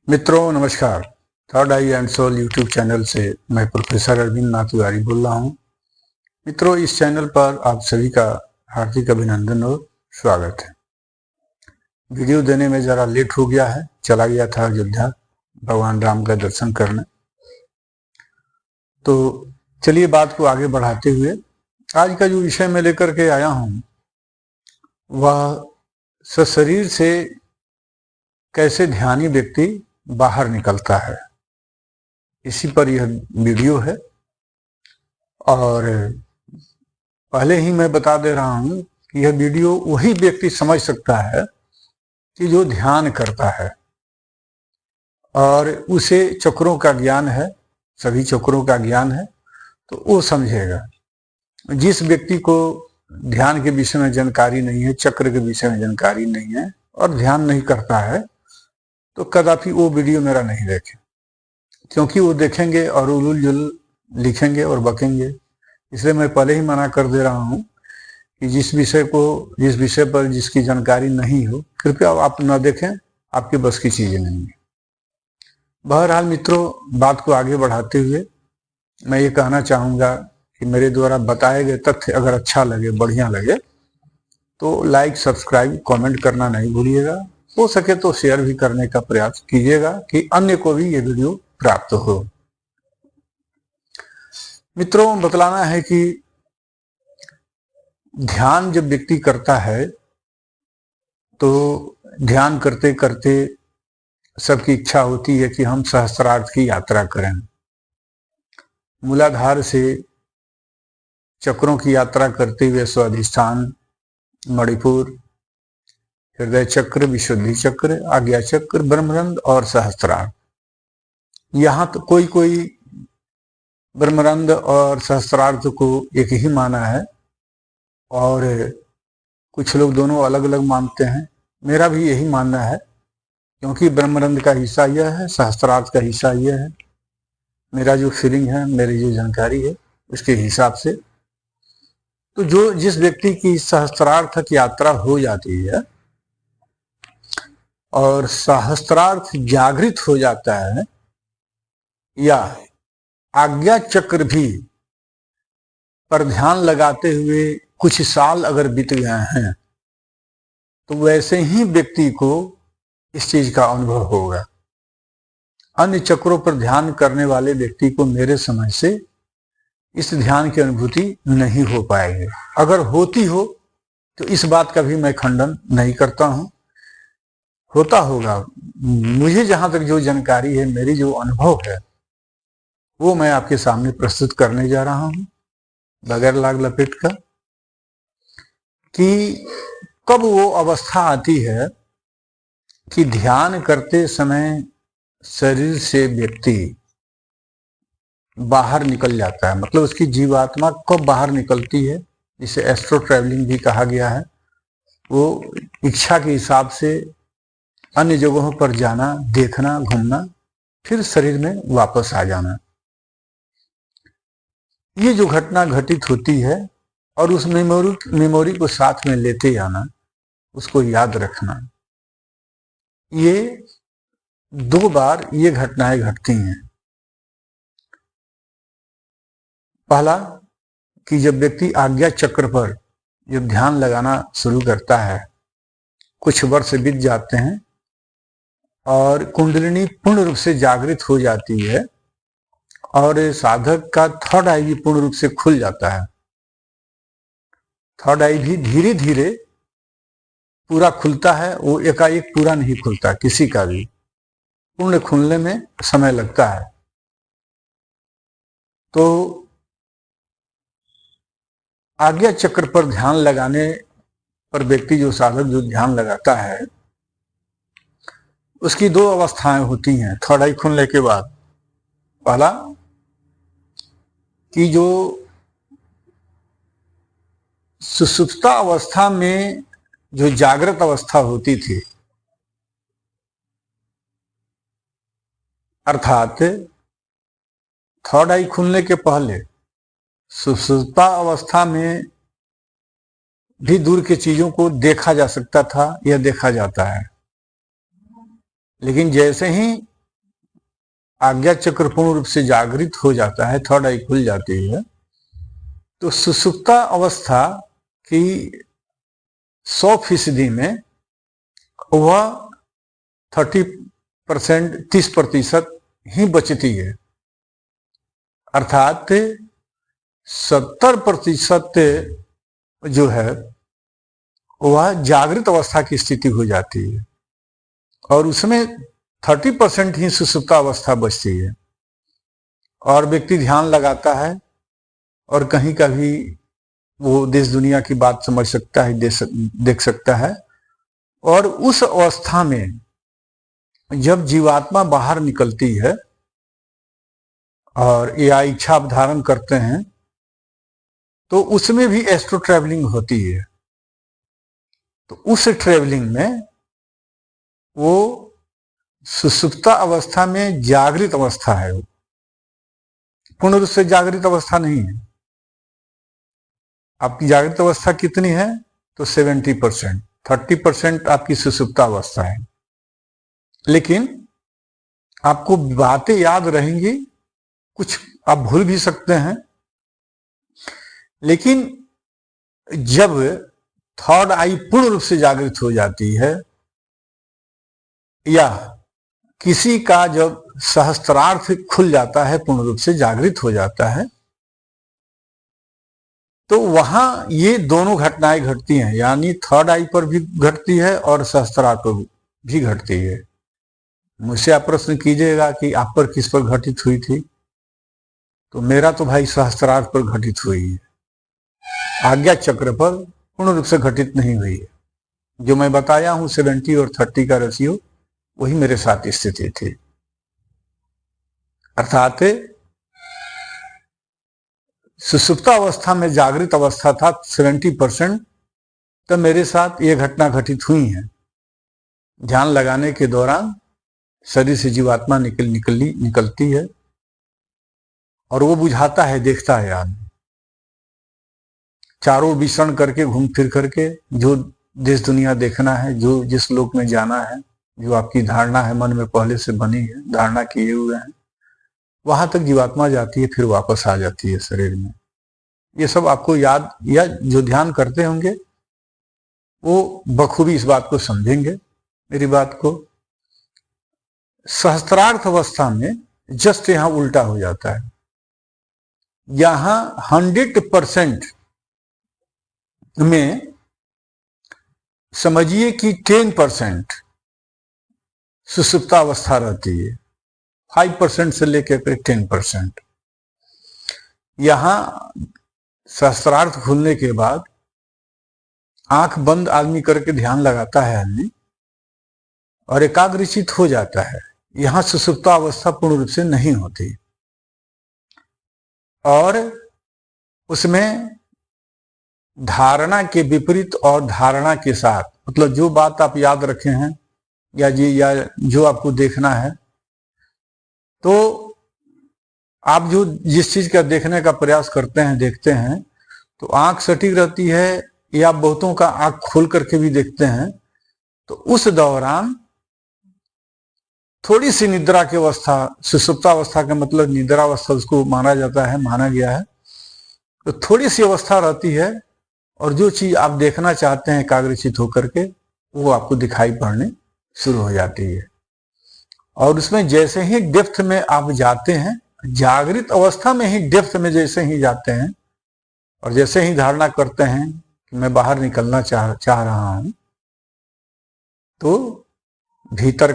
मित्रों नमस्कार। Third eye and soul YouTube channel से मैं प्रोफेसर अरविंद नाथ तिवारी बोल रहा हूं। मित्रों, इस चैनल पर आप सभी का हार्दिक अभिनंदन और स्वागत है। वीडियो देने में ज़रा लेट हो गया है, चला गया था अयोध्या भगवान राम का दर्शन करने। तो चलिए बात को आगे बढ़ाते हुए आज का जो विषय मैं लेकर के आया हूं वह सशरीर से कैसे ध्यानी व्यक्ति बाहर निकलता है, इसी पर यह वीडियो है। और पहले ही मैं बता दे रहा हूं कि यह वीडियो वही व्यक्ति समझ सकता है कि जो ध्यान करता है और उसे चक्रों का ज्ञान है, सभी चक्रों का ज्ञान है, तो वो समझेगा। जिस व्यक्ति को ध्यान के विषय में जानकारी नहीं है, चक्र के विषय में जानकारी नहीं है और ध्यान नहीं करता है, तो कदापि वो वीडियो मेरा नहीं देखे, क्योंकि वो देखेंगे और उलूल जुल लिखेंगे और बकेंगे। इसलिए मैं पहले ही मना कर दे रहा हूं कि जिस विषय पर जिसकी जानकारी नहीं हो, कृपया आप न देखें, आपके बस की चीजें नहीं है। बहरहाल मित्रों, बात को आगे बढ़ाते हुए मैं ये कहना चाहूंगा कि मेरे द्वारा बताए गए तथ्य अगर अच्छा लगे, बढ़िया लगे, तो लाइक, सब्सक्राइब, कमेंट करना नहीं भूलिएगा। हो सके तो शेयर भी करने का प्रयास कीजिएगा कि अन्य को भी ये वीडियो प्राप्त हो। मित्रों, बतलाना है कि ध्यान जब व्यक्ति करता है तो ध्यान करते करते सबकी इच्छा होती है कि हम सहस्त्रार्थ की यात्रा करें। मूलाधार से चक्रों की यात्रा करते हुए स्वाधिष्ठान, मणिपुर, हृदय चक्र, विशुद्धि चक्र, आज्ञा चक्र, ब्रह्मरंध्र और सहस्त्रार्थ। यहाँ तो कोई ब्रह्मरंध्र और सहस्त्रार्थ को एक ही माना है और कुछ लोग दोनों अलग अलग मानते हैं। मेरा भी यही मानना है, क्योंकि ब्रह्मरंध्र का हिस्सा यह है, सहस्त्रार्थ का हिस्सा यह है। मेरा जो फीलिंग है, मेरी जो जानकारी है, उसके हिसाब से तो जिस व्यक्ति की सहस्त्रार्थ की यात्रा हो जाती है और सहस्त्रार्थ जागृत हो जाता है, या आज्ञा चक्र भी पर ध्यान लगाते हुए कुछ साल अगर बीत गए हैं, तो वैसे ही व्यक्ति को इस चीज का अनुभव होगा। अन्य चक्रों पर ध्यान करने वाले व्यक्ति को मेरे समझ से इस ध्यान की अनुभूति नहीं हो पाएगी। अगर होती हो तो इस बात का भी मैं खंडन नहीं करता हूं, होता होगा। मुझे जहां तक जो जानकारी है, मेरी जो अनुभव है, वो मैं आपके सामने प्रस्तुत करने जा रहा हूं बगैर लाग लपेट का, कि कब वो अवस्था आती है कि ध्यान करते समय शरीर से व्यक्ति बाहर निकल जाता है। मतलब उसकी जीवात्मा कब बाहर निकलती है, जिसे एस्ट्रो ट्रैवलिंग भी कहा गया है। वो इच्छा के हिसाब से अन्य जगहों पर जाना, देखना, घूमना, फिर शरीर में वापस आ जाना। ये जो घटना घटित होती है और उस मेमोरी को साथ में लेते आना, उसको याद रखना, ये 2 बार ये घटनाएं घटती हैं। पहला कि जब व्यक्ति आज्ञा चक्र पर जब ध्यान लगाना शुरू करता है, कुछ वर्ष बीत जाते हैं और कुंडलिनी पूर्ण रूप से जागृत हो जाती है और साधक का थर्ड आई भी पूर्ण रूप से खुल जाता है। थर्ड आई भी धीरे धीरे पूरा खुलता है, वो एकाएक पूरा नहीं खुलता, किसी का भी पूर्ण खुलने में समय लगता है। तो आज्ञा चक्र पर ध्यान लगाने पर व्यक्ति, जो साधक जो ध्यान लगाता है, उसकी 2 अवस्थाएं होती हैं थर्ड आई खुलने के बाद। पहला कि जो सुषुप्ता अवस्था में जो जागृत अवस्था होती थी, अर्थात थर्ड आई खुलने के पहले सुषुप्ता अवस्था में भी दूर की चीजों को देखा जा सकता था या देखा जाता है। लेकिन जैसे ही आज्ञा चक्र पूर्ण रूप से जागृत हो जाता है, थर्ड आई खुल जाती है, तो सुसुप्ता अवस्था की 100% में वह 30% ही बचती है, अर्थात 70% जो है वह जागृत अवस्था की स्थिति हो जाती है और उसमें 30% ही सुसुप्ता अवस्था बचती है। और व्यक्ति ध्यान लगाता है और कहीं का भी वो देश दुनिया की बात समझ सकता है, देख सकता है। और उस अवस्था में जब जीवात्मा बाहर निकलती है और या इच्छा धारण करते हैं, तो उसमें भी एस्ट्रो ट्रैवलिंग होती है। तो उस ट्रैवलिंग में वो सुसुप्ता अवस्था में जागृत अवस्था है, वो पूर्ण रूप से जागृत अवस्था नहीं है। आपकी जागृत अवस्था कितनी है? तो 70%, 30% आपकी सुसुप्ता अवस्था है। लेकिन आपको बातें याद रहेंगी, कुछ आप भूल भी सकते हैं। लेकिन जब थर्ड आई पूर्ण रूप से जागृत हो जाती है या किसी का जब सहस्त्रार्थ खुल जाता है, पूर्ण रूप से जागृत हो जाता है, तो वहां ये दोनों घटनाएं घटती हैं, यानी थर्ड आई पर भी घटती है और सहस्त्रार्थ पर भी घटती है। मुझसे आप प्रश्न कीजिएगा कि आप पर किस पर घटित हुई थी, तो मेरा तो भाई सहस्त्रार्थ पर घटित हुई है, आज्ञा चक्र पर पूर्ण रूप से घटित नहीं हुई है। जो मैं बताया हूं 70 और 30 का रेशियो, वही मेरे साथ स्थिति थी। अर्थात सुसुप्ता अवस्था में जागृत अवस्था था 70%, तब मेरे साथ ये घटना घटित हुई है। ध्यान लगाने के दौरान शरीर से जीवात्मा निकलती है और वो बुझाता है, देखता है आदमी, चारों विचरण करके घूम फिर करके जो देश दुनिया देखना है, जो जिस लोक में जाना है, जो आपकी धारणा है, मन में पहले से बनी है, धारणा किए हुए हैं, वहां तक जीवात्मा जाती है, फिर वापस आ जाती है शरीर में। ये सब आपको याद, या जो ध्यान करते होंगे वो बखूबी इस बात को समझेंगे, मेरी बात को। सहस्त्रार्थ अवस्था में जस्ट यहां उल्टा हो जाता है। यहां 100% में समझिए कि 10% सुसुप्ता अवस्था रहती है, 5% से लेकर 10%। यहां सहस्त्रार्थ खुलने के बाद आंख बंद आदमी करके ध्यान लगाता है आदमी और एकाग्रचित हो जाता है। यहां सुसुप्ता अवस्था पूर्ण रूप से नहीं होती और उसमें धारणा के विपरीत और धारणा के साथ, मतलब जो बात आप याद रखे हैं या जो आपको देखना है, तो आप जो जिस चीज का देखने का प्रयास करते हैं, देखते हैं, तो आंख सटीक रहती है या बहुतों का आंख खोल करके भी देखते हैं, तो उस दौरान थोड़ी सी निद्रा की अवस्था, सुसुप्ता अवस्था का मतलब निद्रा अवस्था उसको माना जाता है, माना गया है, तो थोड़ी सी अवस्था रहती है और जो चीज आप देखना चाहते हैं एकाग्रचित होकर के, वो आपको दिखाई पड़ने शुरू हो जाती है। और उसमें जैसे ही डेप्थ में आप जाते हैं, जागृत अवस्था में ही डेप्थ में जैसे ही जाते हैं और जैसे ही धारणा करते हैं कि मैं बाहर निकलना चाह रहा हूं, तो भीतर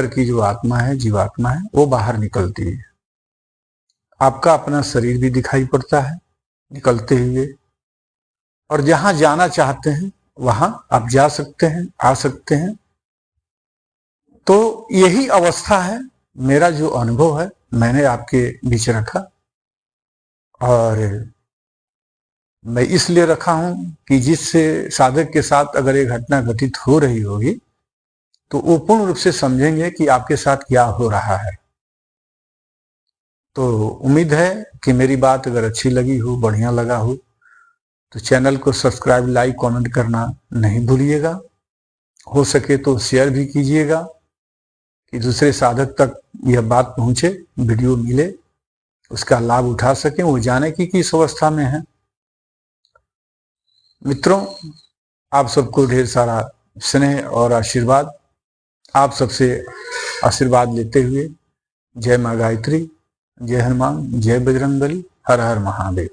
की जो आत्मा है, जीवात्मा है, वो बाहर निकलती है। आपका अपना शरीर भी दिखाई पड़ता है निकलते हुए, और जहां जाना चाहते हैं वहां आप जा सकते हैं, आ सकते हैं। तो यही अवस्था है, मेरा जो अनुभव है मैंने आपके बीच रखा, और मैं इसलिए रखा हूं कि जिससे साधक के साथ अगर ये घटना घटित हो रही होगी तो वो पूर्ण रूप से समझेंगे कि आपके साथ क्या हो रहा है। तो उम्मीद है कि मेरी बात अगर अच्छी लगी हो, बढ़िया लगा हो, तो चैनल को सब्सक्राइब, लाइक, कमेंट करना नहीं भूलिएगा। हो सके तो शेयर भी कीजिएगा। कि दूसरे साधक तक यह बात पहुंचे, वीडियो मिले, उसका लाभ उठा सकें, वो जाने की किस अवस्था में है। मित्रों, आप सबको ढेर सारा स्नेह और आशीर्वाद। आप सबसे आशीर्वाद लेते हुए जय माँ गायत्री, जय हनुमान, जय बजरंगबली, हर हर महादेव।